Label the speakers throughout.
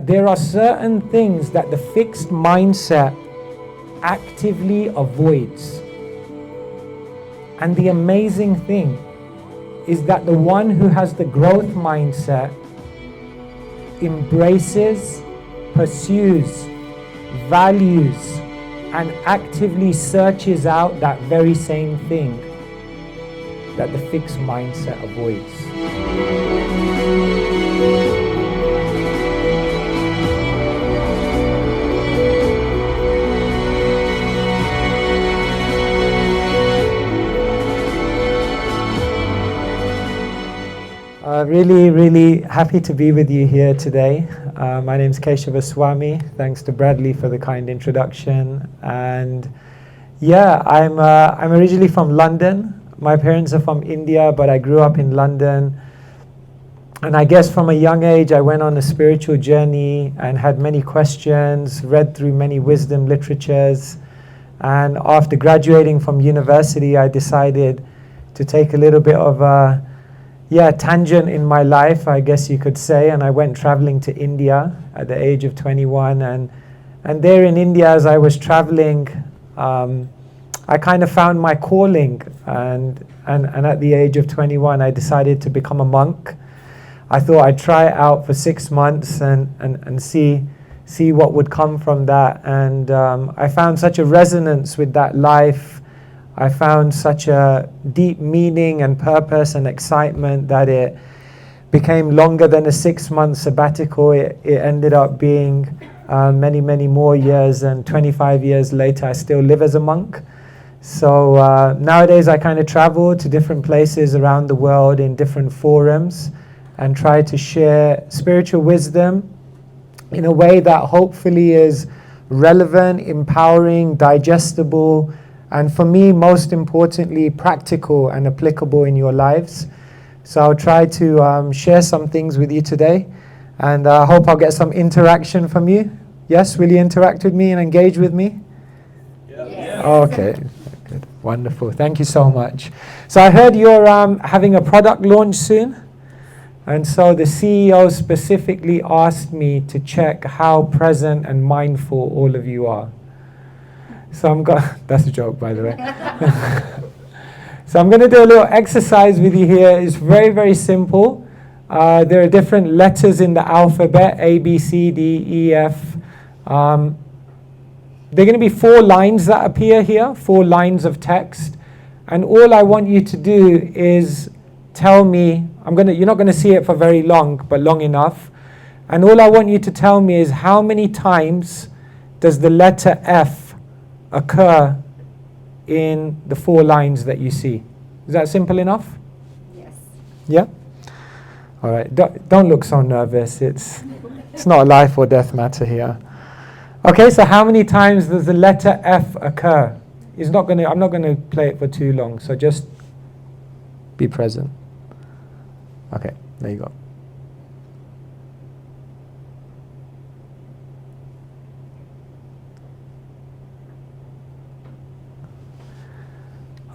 Speaker 1: that there are certain things that the fixed mindset actively avoids. And the amazing thing is that the one who has the growth mindset embraces, pursues, values, and actively searches out that very same thing that the fixed mindset avoids. Really happy to be with you here today. My name is Keshava Swami. Thanks to Bradley for the kind introduction. And yeah, I'm originally from London. My parents are from India, but I grew up in London. And I guess from a young age, I went on a spiritual journey and had many questions, read through many wisdom literatures. And after graduating from university, I decided to take a little bit of a tangent in my life, I guess you could say, and I went traveling to India at the age of 21, and there in India, as I was traveling, I kind of found my calling, and at the age of 21, I decided to become a monk. I thought I'd try it out for 6 months and see what would come from that, and I found such a resonance with that life. I found such a deep meaning and purpose and excitement that it became longer than a 6-month sabbatical. It ended up being many more years, and 25 years later I still live as a monk. So nowadays I kind of travel to different places around the world in different forums and try to share spiritual wisdom in a way that hopefully is relevant, empowering, digestible, and for me, most importantly, practical and applicable in your lives. So I'll try to share some things with you today, and I hope I'll get some interaction from you. Yes, will you interact with me and engage with me? Yes. Okay, good, wonderful. Thank you so much. So I heard you're having a product launch soon, and so the CEO specifically asked me to check how present and mindful all of you are. So that's a joke, by the way. So I'm going to do a little exercise with you here. It's very simple. There are different letters in the alphabet, A, B, C, D, E, F. There are going to be 4 lines that appear here, 4 lines of text. And all I want you to do is tell me, you're not going to see it for very long, but long enough. And all I want you to tell me is how many times does the letter F occur in the 4 lines that you see. Is that simple enough?
Speaker 2: Yes.
Speaker 1: Yeah? All right. Don't look so nervous. It's not a life or death matter here. Okay, so how many times does the letter F occur? I'm not going to play it for too long, so just be present. Okay, there you go.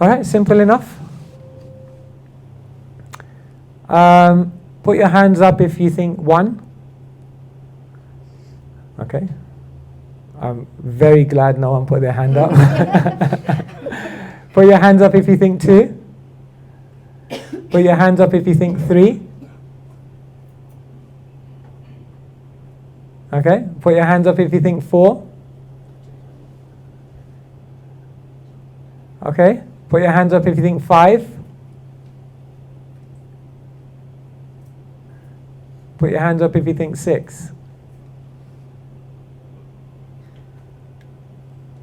Speaker 1: All right, simple enough. Put your hands up if you think 1. Okay. I'm very glad no one put their hand up. Put your hands up if you think 2. Put your hands up if you think 3. Okay. Put your hands up if you think 4. Okay. Put your hands up if you think 5. Put your hands up if you think 6.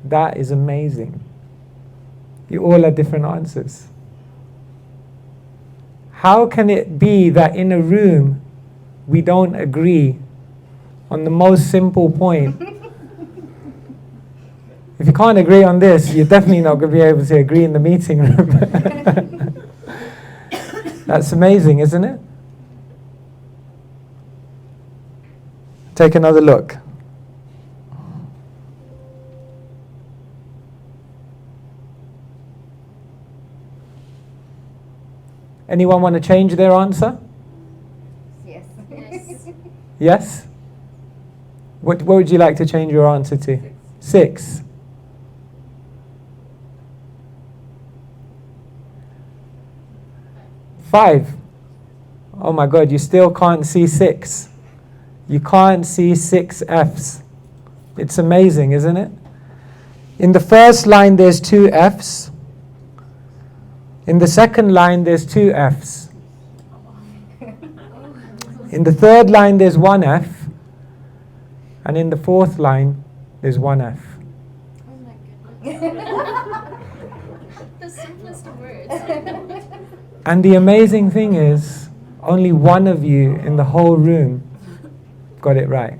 Speaker 1: That is amazing. You all have different answers. How can it be that in a room we don't agree on the most simple point? If you can't agree on this, you're definitely not going to be able to agree in the meeting room. That's amazing, isn't it? Take another look. Anyone want to change their answer?
Speaker 2: Yes.
Speaker 1: Yes? What would you like to change your answer to? 6. Five. Oh my God, you still can't see 6. You can't see 6 Fs. It's amazing, isn't it? In the first line, there's 2 Fs. In the second line, there's 2 Fs. In the third line, there's 1 F. And in the fourth line, there's 1 F.
Speaker 2: Oh my goodness. The simplest of words.
Speaker 1: And the amazing thing is, only one of you in the whole room got it right.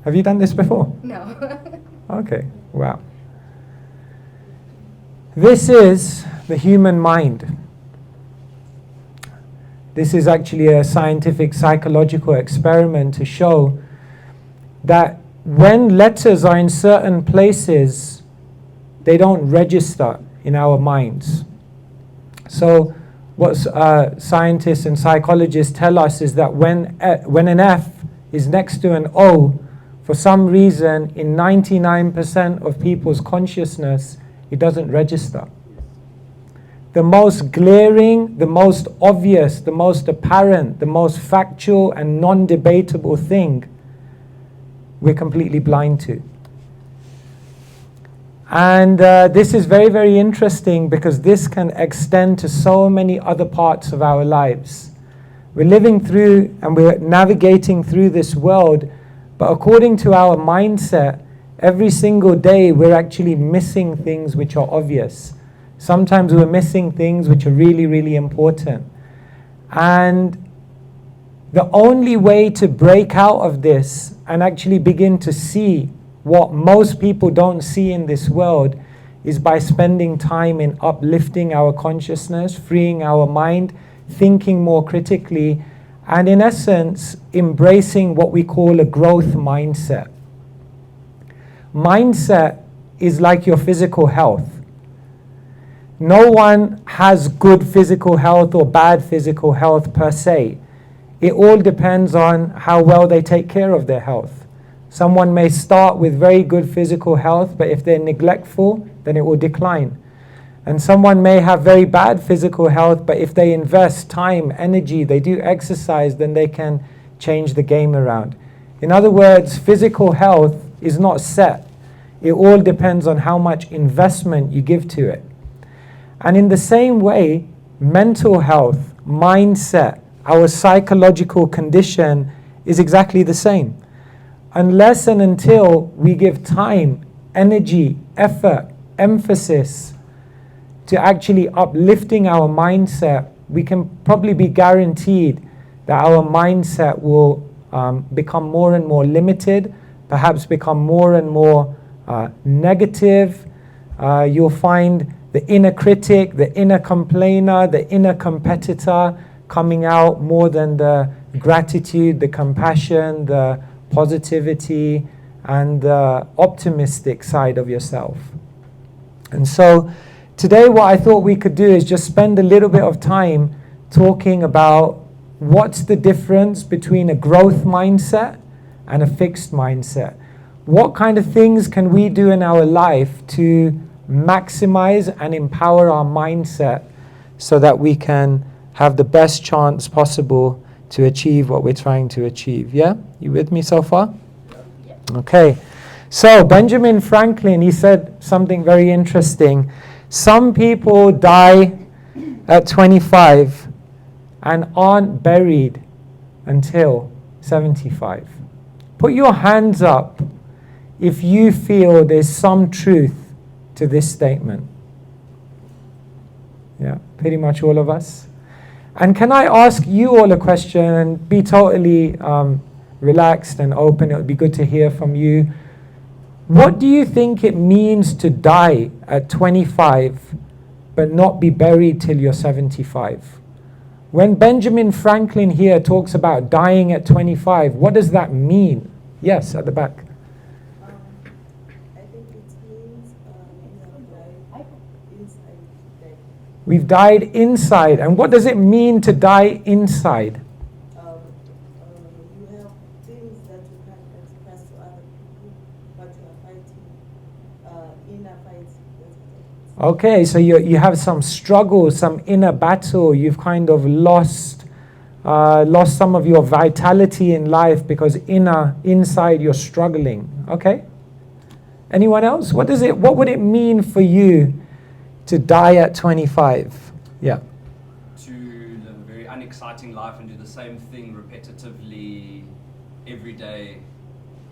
Speaker 1: Have you done this before?
Speaker 2: No.
Speaker 1: Okay, wow. This is the human mind. This is actually a scientific psychological experiment to show that when letters are in certain places, they don't register in our minds. So what scientists and psychologists tell us is that when an F is next to an O, for some reason, in 99% of people's consciousness, it doesn't register. The most glaring, the most obvious, the most apparent, the most factual and non-debatable thing, we're completely blind to. And this is very, very interesting because this can extend to so many other parts of our lives. We're living through and we're navigating through this world, but according to our mindset, every single day we're actually missing things which are obvious. Sometimes we're missing things which are really, really important. And the only way to break out of this and actually begin to see what most people don't see in this world is by spending time in uplifting our consciousness, freeing our mind, thinking more critically, and in essence, embracing what we call a growth mindset. Mindset is like your physical health. No one has good physical health or bad physical health per se. It all depends on how well they take care of their health. Someone may start with very good physical health, but if they're neglectful, then it will decline. And someone may have very bad physical health, but if they invest time, energy, they do exercise, then they can change the game around. In other words, physical health is not set. It all depends on how much investment you give to it. And in the same way, mental health, mindset, our psychological condition is exactly the same. Unless and until we give time, energy, effort, emphasis to actually uplifting our mindset, we can probably be guaranteed that our mindset will become more and more limited, perhaps become more and more negative. You'll find the inner critic, the inner complainer, the inner competitor coming out more than the gratitude, the compassion, the positivity, and the optimistic side of yourself. And so today what I thought we could do is just spend a little bit of time talking about what's the difference between a growth mindset and a fixed mindset. What kind of things can we do in our life to maximize and empower our mindset so that we can have the best chance possible to achieve what we're trying to achieve? Yeah? You with me so far?
Speaker 2: Yeah.
Speaker 1: Okay. So Benjamin Franklin, he said something very interesting. Some people die at 25 and aren't buried until 75. Put your hands up if you feel there's some truth to this statement. Yeah, pretty much all of us. And can I ask you all a question, and be totally relaxed and open? It would be good to hear from you. What do you think it means to die at 25 but not be buried till you're 75? When Benjamin Franklin here talks about dying at 25, what does that mean? Yes, at the back.
Speaker 3: I think it means inside.
Speaker 1: We've died inside. And what does it mean to die inside?
Speaker 3: You have things that you can't fights. That's what
Speaker 1: Okay, so you have some struggle, some inner battle. You've kind of lost some of your vitality in life because inside you're struggling. Okay. Anyone else? What would it mean for you to die at 25? Yeah.
Speaker 4: To live a very unexciting life and do the same thing repetitively every day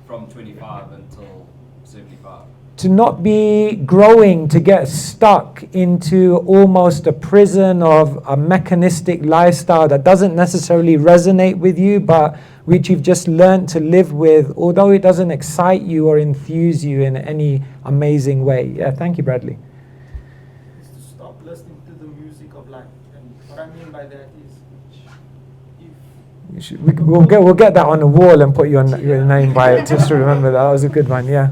Speaker 4: from 25 until 75.
Speaker 1: To not be growing, to get stuck into almost a prison of a mechanistic lifestyle that doesn't necessarily resonate with you, but which you've just learned to live with, although it doesn't excite you or enthuse you in any amazing way. Yeah, thank you, Bradley.
Speaker 5: Is to stop listening to the music of life. And what I mean by that is, if
Speaker 1: We'll get that on the wall and put your name by it just to remember that. That was a good one, yeah.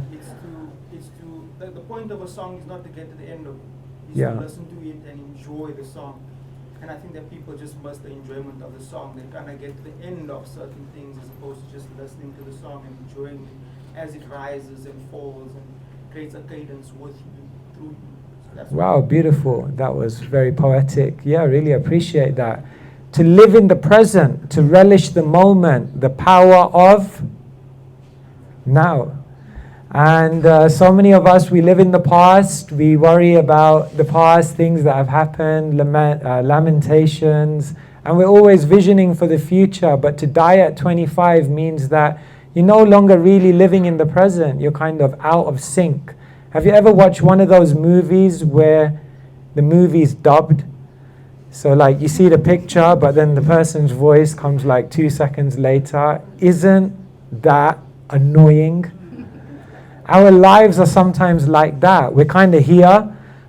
Speaker 5: the point of a song is not to get to the end of it. It's
Speaker 1: Yeah.
Speaker 5: to listen to it and enjoy the song. And I think that people just miss the enjoyment of the song. They kind of get to the end of certain things as opposed to just listening to the song and enjoying it as it rises and falls and creates a cadence with you, through you. So that's
Speaker 1: Wow, beautiful. That was very poetic. Yeah, I really appreciate that. To live in the present, to relish the moment, the power of now. And so many of us, we live in the past, we worry about the past, things that have happened, lamentations, and we're always visioning for the future. But to die at 25 means that you're no longer really living in the present, you're kind of out of sync. Have you ever watched one of those movies where the movie's dubbed? So like you see the picture, but then the person's voice comes like 2 seconds later. Isn't that annoying? Our lives are sometimes like that. We're kind of here,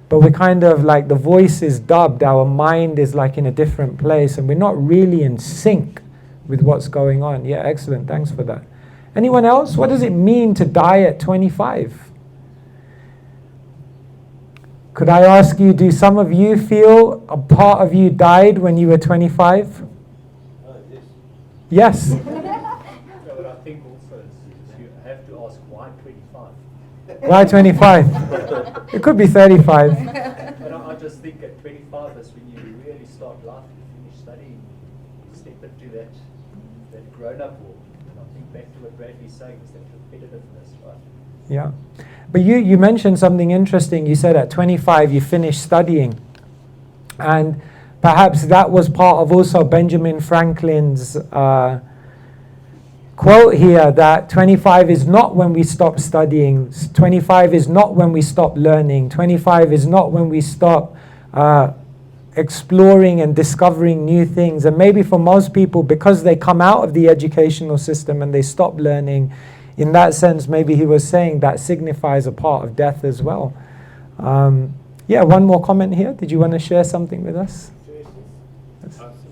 Speaker 1: but we're kind of like the voice is dubbed. Our mind is like in a different place, and we're not really in sync with what's going on. Yeah, excellent. Thanks for that. Anyone else? What does it mean to die at 25? Could I ask you, do some of you feel a part of you died when you were 25? Yes.
Speaker 6: No, but I think also is you have to ask why 25.
Speaker 1: Why 25? It could be 35.
Speaker 6: But I just think at 25 is when you really start life, you finish studying, you step into that grown-up world. And I think back to what Bradley's saying is that repetitiveness, right?
Speaker 1: Yeah. But you mentioned something interesting. You said at 25 you finished studying. And perhaps that was part of also Benjamin Franklin's quote here, that 25 is not when we stop studying. 25 is not when we stop learning. 25 is not when we stop exploring and discovering new things. And maybe for most people, because they come out of the educational system and they stop learning, in that sense, maybe he was saying that signifies a part of death as well. Yeah, one more comment here. Did you want to share something with us?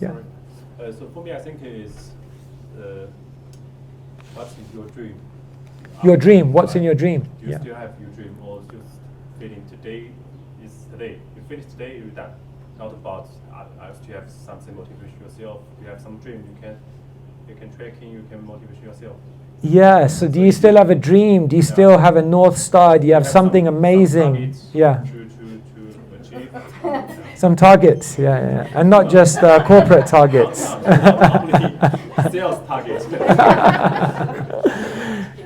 Speaker 1: Yeah.
Speaker 7: So for me, I think it is what's in your dream.
Speaker 1: Your dream. What's in your dream?
Speaker 7: Do you
Speaker 1: Yeah.
Speaker 7: still have your dream, or just feeling today is today? You finish today, you're done. Not about do you have something motivation yourself? Do you have some dream you can track in, you can motivate yourself.
Speaker 1: Yeah, so do you still have a dream? Do you still have a North Star? Do you have something amazing?
Speaker 7: Targets
Speaker 1: Yeah.
Speaker 7: To achieve.
Speaker 1: Some targets, yeah. And not just corporate targets.
Speaker 7: Sales targets.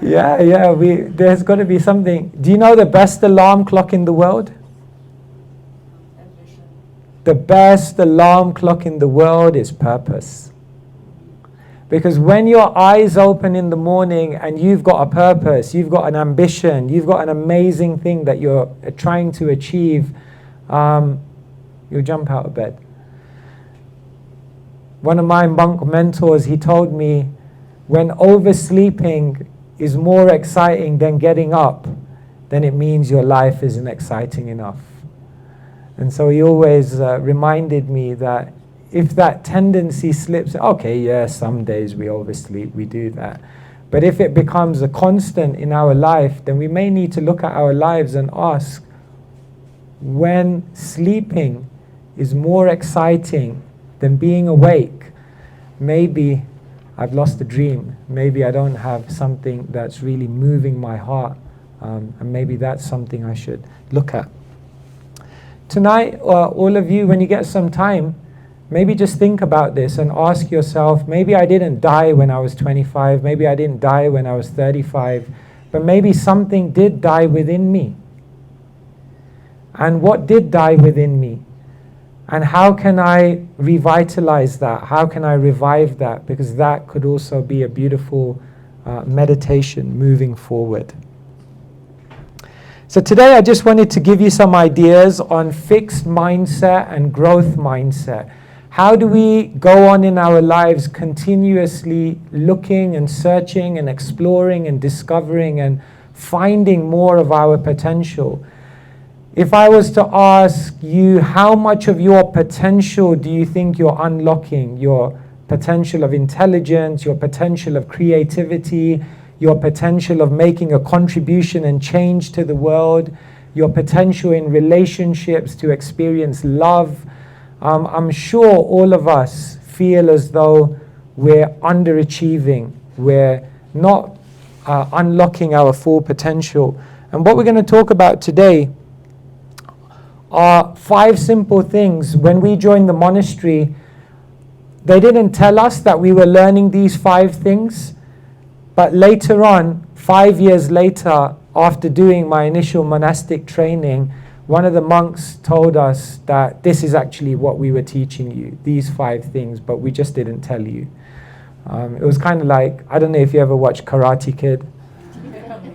Speaker 1: Yeah, there's got to be something. Do you know the best alarm clock in the world?
Speaker 3: Ambition.
Speaker 1: The best alarm clock in the world is purpose. Because when your eyes open in the morning and you've got a purpose, you've got an ambition, you've got an amazing thing that you're trying to achieve, you'll jump out of bed. One of my monk mentors, he told me, when oversleeping is more exciting than getting up, then it means your life isn't exciting enough. And so he always reminded me that if that tendency slips, okay, yeah, some days we oversleep, we do that. But if it becomes a constant in our life, then we may need to look at our lives and ask, when sleeping is more exciting than being awake, maybe I've lost a dream. Maybe I don't have something that's really moving my heart And maybe that's something I should look at. Tonight, all of you, when you get some time, maybe just think about this and ask yourself, maybe I didn't die when I was 25, maybe I didn't die when I was 35, but maybe something did die within me. And what did die within me? And how can I revitalize that? How can I revive that? Because that could also be a beautiful meditation moving forward. So today I just wanted to give you some ideas on fixed mindset and growth mindset. How do we go on in our lives continuously looking and searching and exploring and discovering and finding more of our potential? If I was to ask you, how much of your potential do you think you're unlocking? Your potential of intelligence, your potential of creativity, your potential of making a contribution and change to the world, your potential in relationships to experience love. I'm sure all of us feel as though we're underachieving, we're not unlocking our full potential. And what we're going to talk about today are 5 simple things. When we joined the monastery, they didn't tell us that we were learning these 5 things, but later on, 5 years later, after doing my initial monastic training, one of the monks told us that this is actually what we were teaching you, these 5 things, but we just didn't tell you. It was kind of like, I don't know if you ever watched Karate Kid,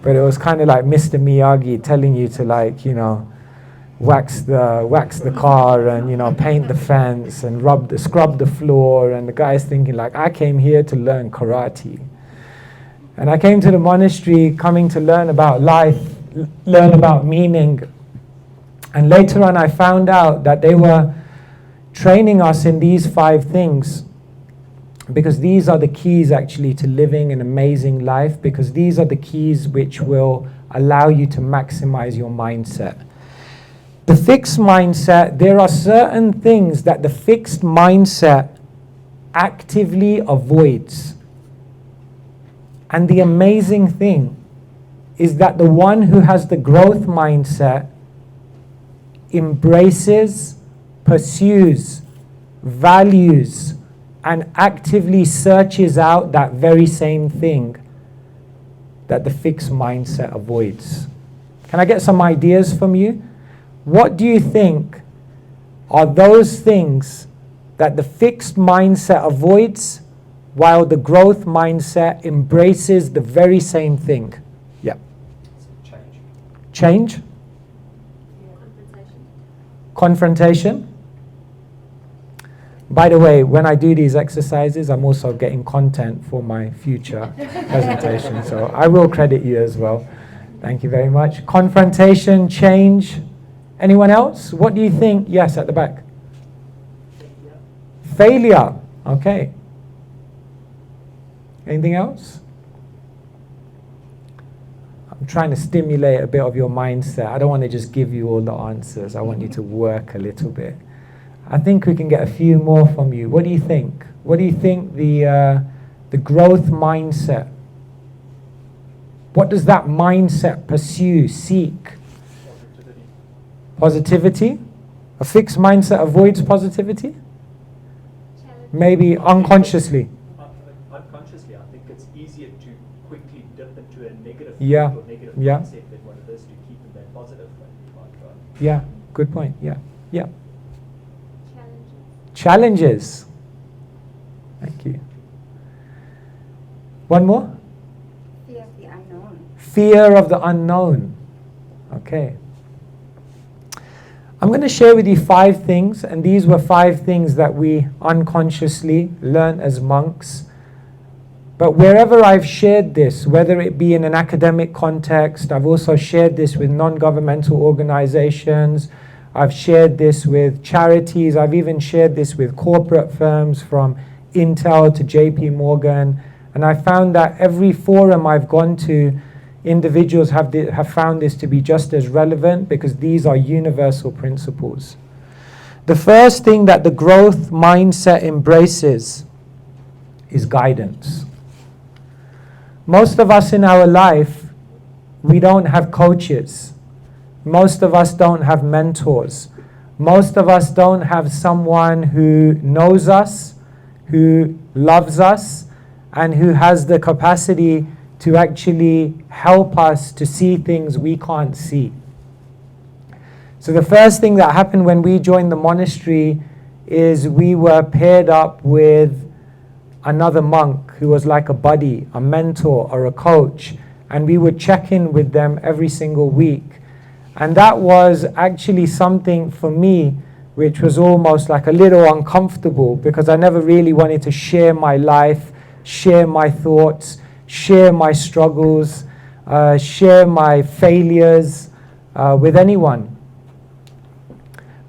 Speaker 1: but it was kind of like Mr. Miyagi telling you to, like, you know, wax the car and, you know, paint the fence and scrub the floor, and the guy's thinking like, I came here to learn karate. And I came to the monastery coming to learn about life, learn about meaning. And later on I found out that they were training us in these 5 things because these are the keys actually to living an amazing life, because these are the keys which will allow you to maximize your mindset. The fixed mindset, there are certain things that the fixed mindset actively avoids. And the amazing thing is that the one who has the growth mindset embraces, pursues, values, and actively searches out that very same thing that the fixed mindset avoids. Can I get some ideas from you? What do you think are those things that the fixed mindset avoids while the growth mindset embraces the very same thing? Yeah. Change? Confrontation? By the way, when I do these exercises, I'm also getting content for my future presentation, so I will credit you as well. Thank you very much. Confrontation, change. Anyone else? What do you think? Yes, at the back. Failure. Okay. Anything else? I'm trying to stimulate a bit of your mindset. I don't want to just give you all the answers. I want you to work a little bit. I think we can get a few more from you. What do you think? What do you think the growth mindset? What does that mindset pursue, seek? Positivity? A fixed mindset avoids positivity? Maybe unconsciously.
Speaker 6: Unconsciously, I think it's easier to quickly dip into a negative
Speaker 1: Yeah.
Speaker 6: or negative
Speaker 1: Yeah.
Speaker 6: mindset than what it is to keep in that positive one.
Speaker 1: Yeah, good point. Yeah. Yeah.
Speaker 2: Challenges.
Speaker 1: Challenges. Thank you. One more?
Speaker 3: Fear of the unknown.
Speaker 1: Fear of the unknown. Okay. I'm going to share with you 5 things, and these were 5 things that we unconsciously learn as monks. But wherever I've shared this, whether it be in an academic context, I've also shared this with non-governmental organizations, I've shared this with charities, I've even shared this with corporate firms from Intel to JP Morgan, and I found that every forum I've gone to, individuals have found this to be just as relevant because these are universal principles. The first thing that the growth mindset embraces is guidance. Most of us in our life we don't have coaches. Most of us don't have mentors. Most of us don't have someone who knows us, who loves us, and who has the capacity to actually help us to see things we can't see. So the first thing that happened when we joined the monastery is we were paired up with another monk who was like a buddy, a mentor, or a coach, and we would check in with them every single week. And that was actually something for me which was almost like a little uncomfortable, because I never really wanted to share my life, share my thoughts, share my struggles, share my failures with anyone.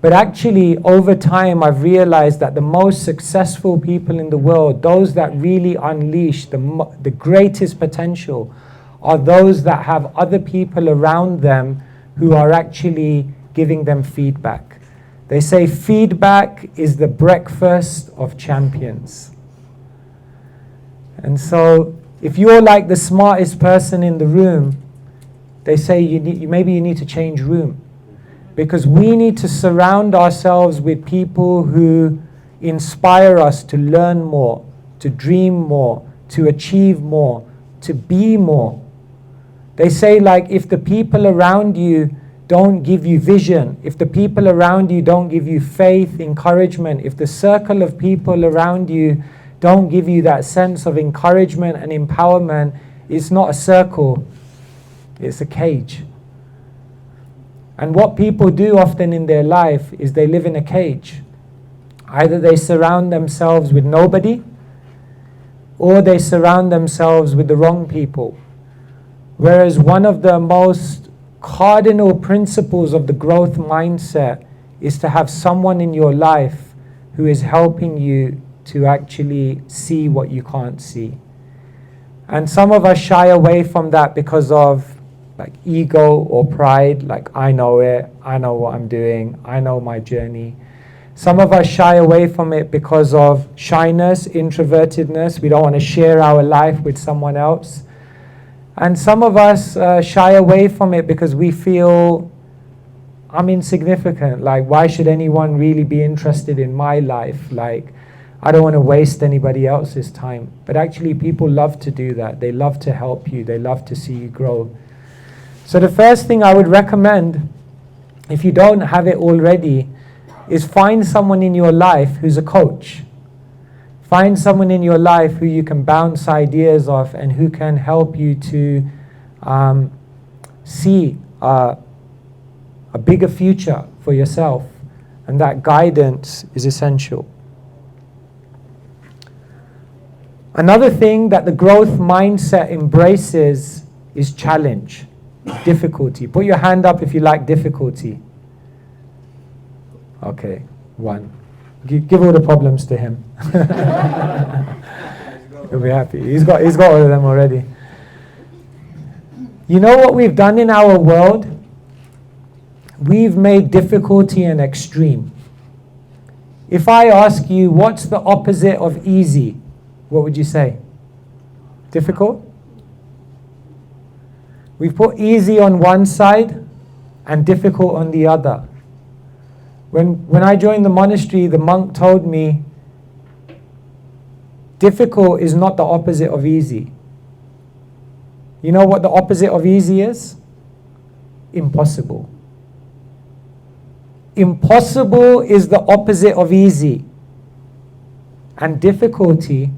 Speaker 1: But actually, over time, I've realized that the most successful people in the world, those that really unleash the greatest potential, are those that have other people around them who are actually giving them feedback. They say feedback is the breakfast of champions. And so, if you're like the smartest person in the room, they say maybe you need to change room. Because we need to surround ourselves with people who inspire us to learn more, to dream more, to achieve more, to be more. They say, like, if the people around you don't give you vision, if the people around you don't give you faith, encouragement, if the circle of people around you don't give you that sense of encouragement and empowerment, it's not a circle, it's a cage. And what people do often in their life is they live in a cage. Either they surround themselves with nobody, or they surround themselves with the wrong people. Whereas one of the most cardinal principles of the growth mindset is to have someone in your life who is helping you to actually see what you can't see. And some of us shy away from that because of like ego or pride, like I know it, I know what I'm doing, I know my journey. Some of us shy away from it because of shyness, introvertedness. We don't want to share our life with someone else. And some of us shy away from it because we feel I'm insignificant. Like, why should anyone really be interested in my life? Like, I don't want to waste anybody else's time. But actually, people love to do that. They love to help you. They love to see you grow. So the first thing I would recommend, if you don't have it already, is find someone in your life who's a coach. Find someone in your life who you can bounce ideas off and who can help you to see a bigger future for yourself. And that guidance is essential. Another thing that the growth mindset embraces is challenge, difficulty. Put your hand up if you like difficulty. Okay, one. Give all the problems to him. He'll be happy. He's got all of them already. You know what we've done in our world? We've made difficulty an extreme. If I ask you what's the opposite of easy, what would you say? Difficult? We've put easy on one side and difficult on the other. When I joined the monastery, the monk told me, difficult is not the opposite of easy. You know what the opposite of easy is? Impossible. Impossible is the opposite of easy. And difficulty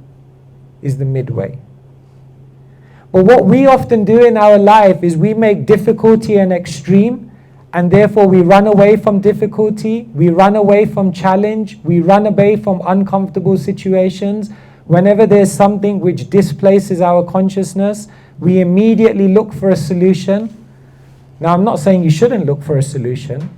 Speaker 1: is the midway. But what we often do in our life is we make difficulty an extreme, and therefore we run away from difficulty, we run away from challenge, we run away from uncomfortable situations. Whenever there's something which displaces our consciousness, we immediately look for a solution. Now, I'm not saying you shouldn't look for a solution,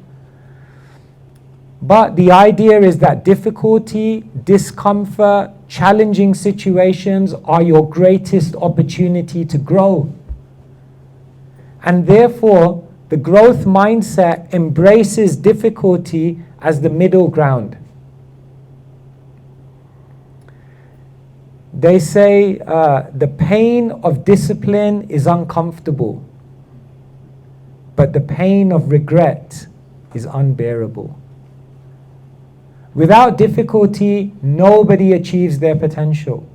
Speaker 1: but the idea is that difficulty, discomfort, challenging situations are your greatest opportunity to grow. And therefore, the growth mindset embraces difficulty as the middle ground. They say the pain of discipline is uncomfortable. but the pain of regret is unbearable. Without difficulty, nobody achieves their potential.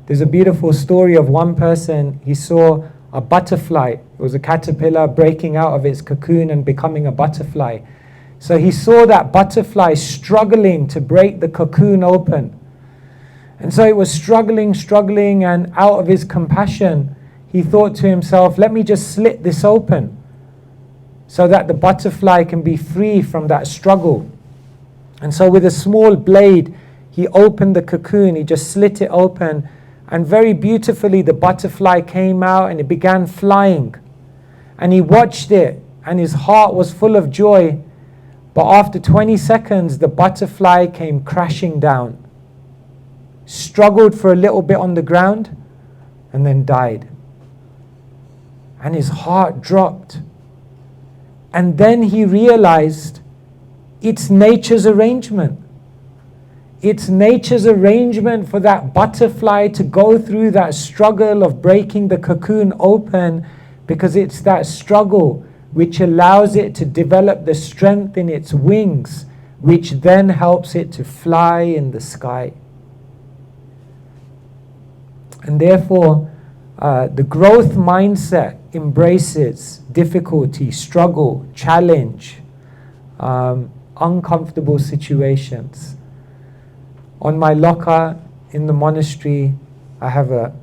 Speaker 1: There's a beautiful story of one person. He saw a butterfly. It was a caterpillar breaking out of its cocoon and becoming a butterfly. So he saw that butterfly struggling to break the cocoon open. And so it was struggling, and out of his compassion, he thought to himself, let me just slit this open so that the butterfly can be free from that struggle. And so with a small blade, he opened the cocoon, he just slit it open, and very beautifully the butterfly came out and it began flying. And he watched it, and his heart was full of joy. But after 20 seconds, the butterfly came crashing down, struggled for a little bit on the ground, and then died. And his heart dropped. And then he realized it's nature's arrangement. It's nature's arrangement for that butterfly to go through that struggle of breaking the cocoon open, because it's that struggle which allows it to develop the strength in its wings, which then helps it to fly in the sky. And therefore, the growth mindset embraces difficulty, struggle, challenge, uncomfortable situations. On my locker in the monastery, I have a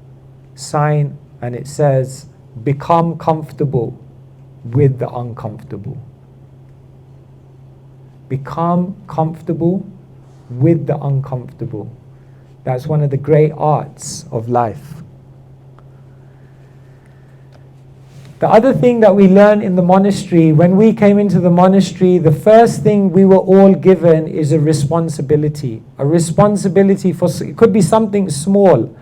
Speaker 1: sign and it says, become comfortable with the uncomfortable. Become comfortable with the uncomfortable. That's one of the great arts of life. The other thing that we learned in the monastery, when we came into the monastery, the first thing we were all given is a responsibility. A responsibility for, it could be something small,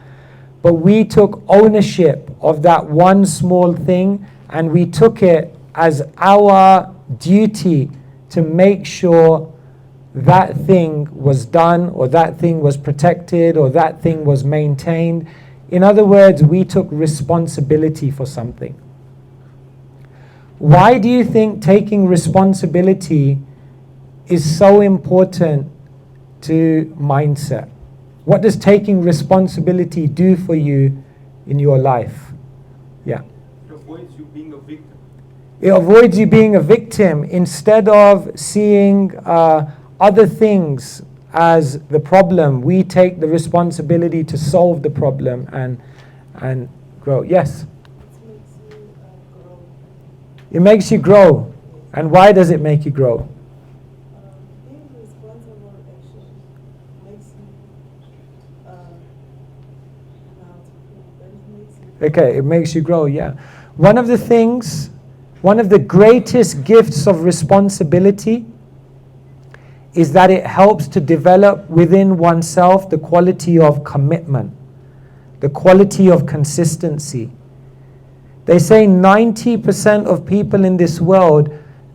Speaker 1: but we took ownership of that one small thing, and we took it as our duty to make sure that thing was done, or that thing was protected, or that thing was maintained. In other words, we took responsibility for something. Why do you think taking responsibility is so important to mindset? What does taking responsibility do for you in your life? Yeah.
Speaker 5: It avoids you being a victim.
Speaker 1: It avoids you being a victim. Instead of seeing other things as the problem, we take the responsibility to solve the problem and grow. Yes? It makes you grow. And why does it make you grow?
Speaker 8: Being responsible actually makes you
Speaker 1: Okay, it makes you grow, yeah. One of the greatest gifts of responsibility is that it helps to develop within oneself the quality of commitment, the quality of consistency. They say 90% of people in this world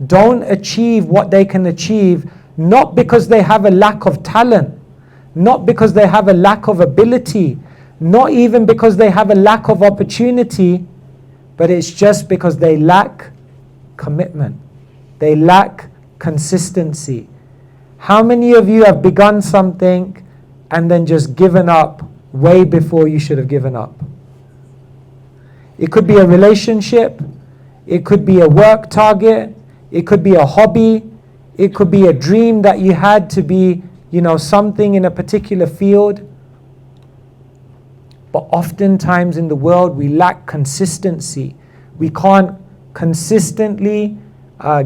Speaker 1: don't achieve what they can achieve, not because they have a lack of talent, not because they have a lack of ability, not even because they have a lack of opportunity, but it's just because they lack commitment. They lack consistency. How many of you have begun something and then just given up way before you should have given up? It could be a relationship, it could be a work target, it could be a hobby, it could be a dream that you had to be, something in a particular field. But oftentimes in the world we lack consistency. We can't consistently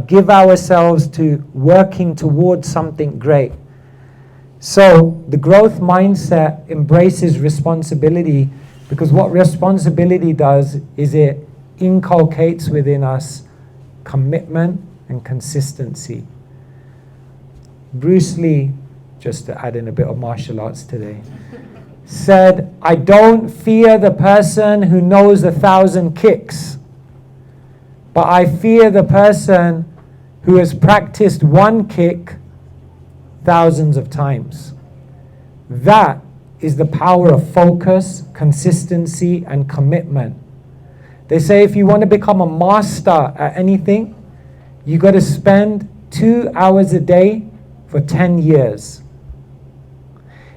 Speaker 1: give ourselves to working towards something great. So the growth mindset embraces responsibility, because what responsibility does is it inculcates within us commitment and consistency. Bruce Lee, just to add in a bit of martial arts today, said, I don't fear the person who knows 1,000 kicks, but I fear the person who has practiced one kick thousands of times. That is the power of focus, consistency, and commitment. They say if you want to become a master at anything, you got to spend 2 hours a day for 10 years.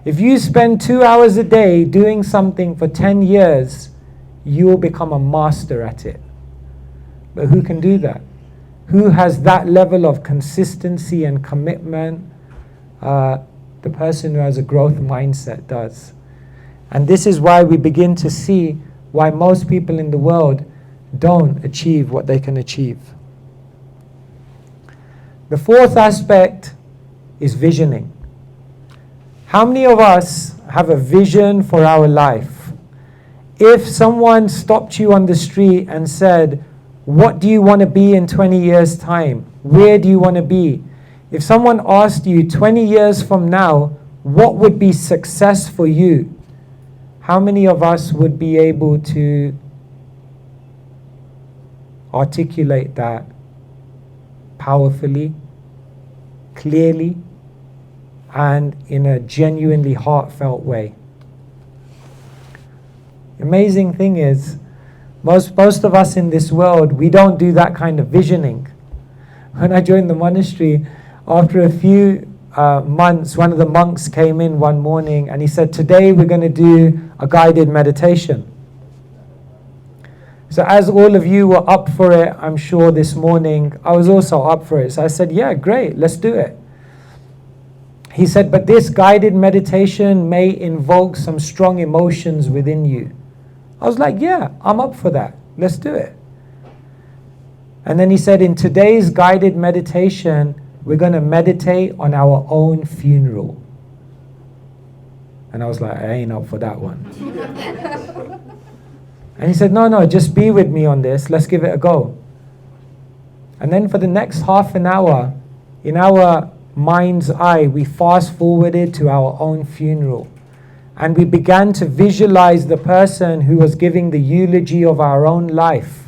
Speaker 1: If you spend 2 hours a day doing something for 10 years, you will become a master at it. But who can do that? Who has that level of consistency and commitment? The person who has a growth mindset does. And this is why we begin to see why most people in the world don't achieve what they can achieve. The fourth aspect is visioning. How many of us have a vision for our life? If someone stopped you on the street and said, what do you want to be in 20 years' time? Where do you want to be? If someone asked you 20 years from now, what would be success for you? How many of us would be able to articulate that powerfully, clearly, and in a genuinely heartfelt way? Amazing thing is, most of us in this world, we don't do that kind of visioning. When I joined the monastery, after a few months, one of the monks came in one morning and he said, today we're going to do a guided meditation. So as all of you were up for it, I'm sure this morning, I was also up for it. So I said, yeah, great, let's do it. He said, but this guided meditation may invoke some strong emotions within you. I was like, yeah, I'm up for that. Let's do it. And then he said, in today's guided meditation, we're going to meditate on our own funeral. And I was like, I ain't up for that one. And he said, no, just be with me on this. Let's give it a go. And then for the next half an hour, in our mind's eye, we fast forwarded to our own funeral. And we began to visualize the person who was giving the eulogy of our own life.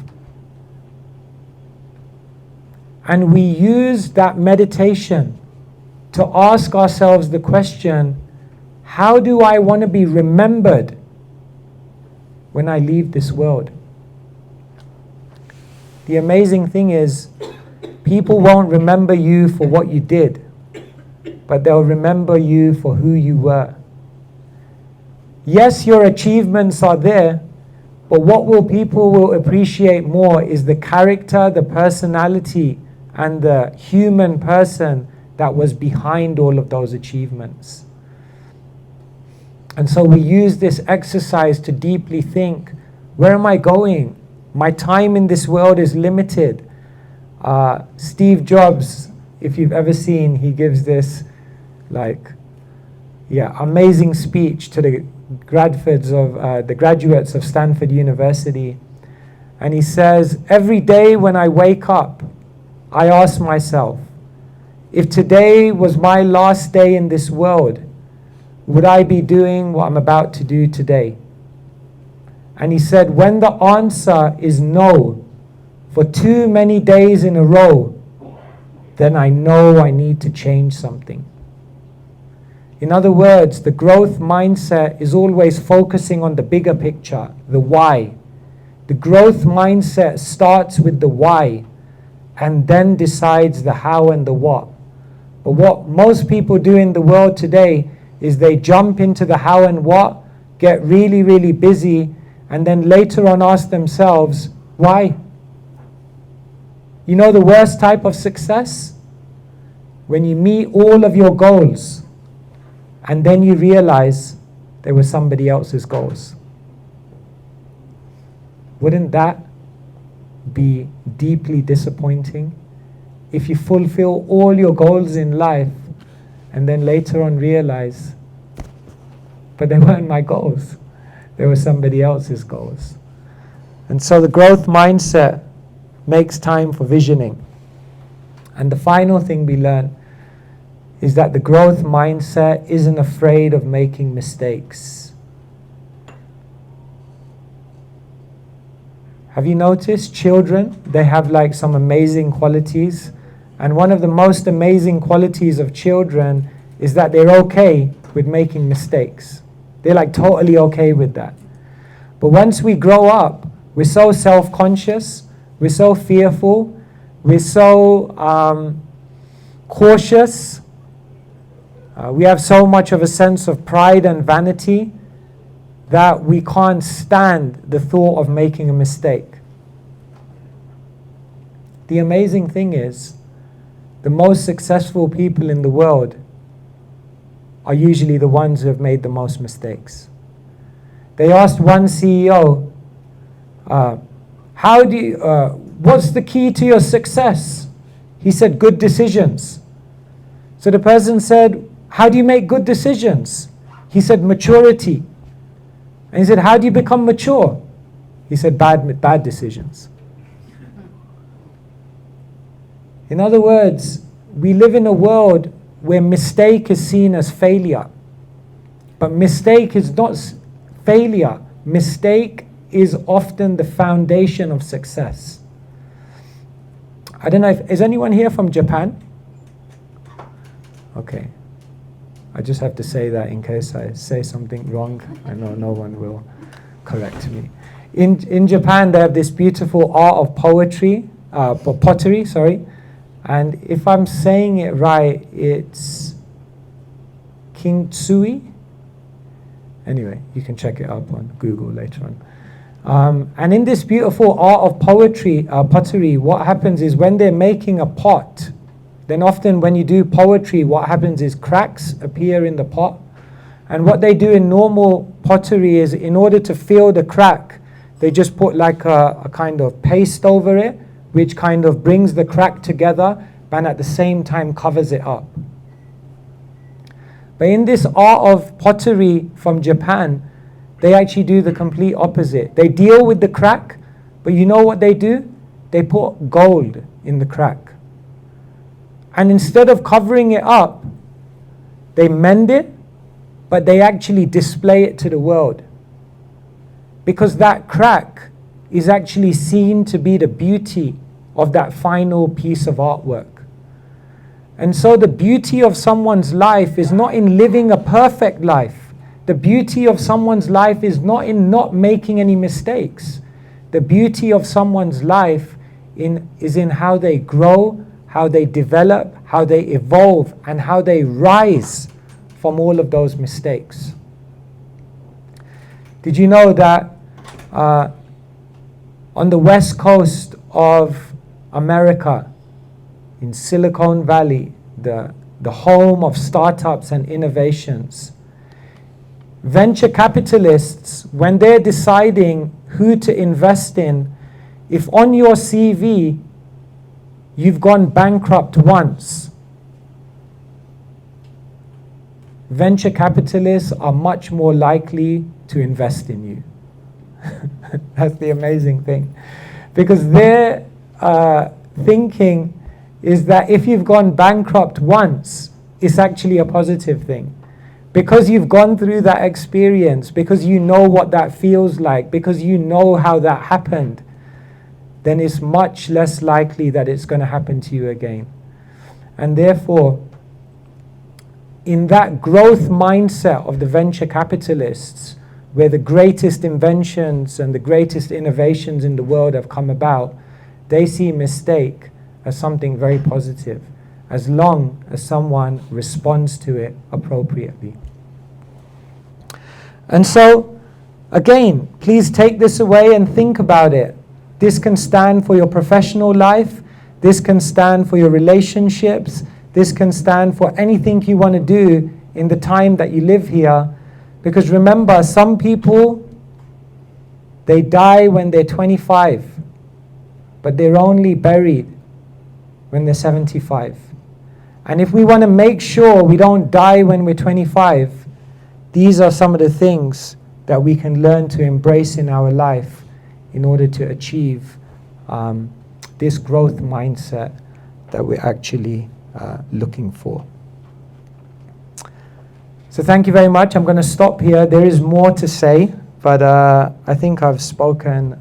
Speaker 1: And we used that meditation to ask ourselves the question, how do I want to be remembered when I leave this world? The amazing thing is, people won't remember you for what you did, but they'll remember you for who you were. Yes, your achievements are there, but what people will appreciate more is the character, the personality, and the human person that was behind all of those achievements. And so we use this exercise to deeply think, where am I going? My time in this world is limited. Steve Jobs, if you've ever seen, he gives this amazing speech to the graduates of Stanford University. And he says, every day when I wake up, I ask myself, if today was my last day in this world, would I be doing what I'm about to do today? And he said, when the answer is no, for too many days in a row, then I know I need to change something. In other words, the growth mindset is always focusing on the bigger picture, the why. The growth mindset starts with the why and then decides the how and the what. But what most people do in the world today is they jump into the how and what, get really, really busy, and then later on ask themselves, why? You know the worst type of success? When you meet all of your goals, and then you realize they were somebody else's goals. Wouldn't that be deeply disappointing? If you fulfill all your goals in life and then later on realize, but they weren't my goals, they were somebody else's goals. And so the growth mindset makes time for visioning. And the final thing we learn is that the growth mindset isn't afraid of making mistakes. Have you noticed children, they have some amazing qualities, and one of the most amazing qualities of children is that they're okay with making mistakes. They're totally okay with that. But once we grow up, We're so self-conscious, we're so fearful, we're so cautious, we have so much of a sense of pride and vanity that we can't stand the thought of making a mistake. The amazing thing is, the most successful people in the world are usually the ones who have made the most mistakes. They asked one CEO, what's the key to your success? He said, good decisions. So the person said, how do you make good decisions? He said, maturity. And he said, how do you become mature? He said, bad decisions. In other words, we live in a world where mistake is seen as failure. But mistake is not failure. Mistake is often the foundation of success. I don't know is anyone here from Japan? Okay. I just have to say that in case I say something wrong. I know no one will correct me. In Japan, they have this beautiful art of pottery, sorry. And if I'm saying it right, it's kintsugi. Anyway, you can check it up on Google later on. And in this beautiful art of pottery, what happens is when they're making a pot, then often when you do poetry, what happens is cracks appear in the pot. And what they do in normal pottery is, in order to fill the crack, they just put like a kind of paste over it, which kind of brings the crack together, and at the same time covers it up. But in this art of pottery from Japan, they actually do the complete opposite. They deal with the crack, but you know what they do? They put gold in the crack. And instead of covering it up, they mend it, but they actually display it to the world. Because that crack is actually seen to be the beauty of that final piece of artwork. And so the beauty of someone's life is not in living a perfect life. The beauty of someone's life is not in not making any mistakes. The beauty of someone's life is in how they grow, how they develop, how they evolve, and how they rise from all of those mistakes. Did you know that on the west coast of America, in Silicon Valley, the home of startups and innovations, venture capitalists, when they're deciding who to invest in, if on your CV you've gone bankrupt once, venture capitalists are much more likely to invest in you. That's the amazing thing. Because their thinking is that if you've gone bankrupt once, it's actually a positive thing. Because you've gone through that experience, because you know what that feels like, because you know how that happened, then it's much less likely that it's going to happen to you again. And therefore, in that growth mindset of the venture capitalists, where the greatest inventions and the greatest innovations in the world have come about, they see mistake as something very positive, as long as someone responds to it appropriately. And so, again, please take this away and think about it. This can stand for your professional life, this can stand for your relationships, this can stand for anything you want to do in the time that you live here. Because remember, some people, they die when they're 25, but they're only buried when they're 75. And if we want to make sure we don't die when we're 25, these are some of the things that we can learn to embrace in our life in order to achieve this growth mindset that we're actually looking for. So thank you very much. I'm going to stop here. There is more to say, but I think I've spoken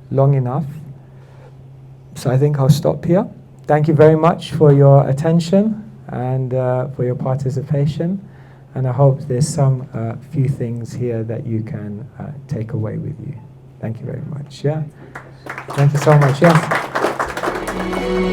Speaker 1: long enough. So I think I'll stop here. Thank you very much for your attention and for your participation. And I hope there's some few things here that you can take away with you. Thank you very much. Yeah. Thank you so much. Yeah.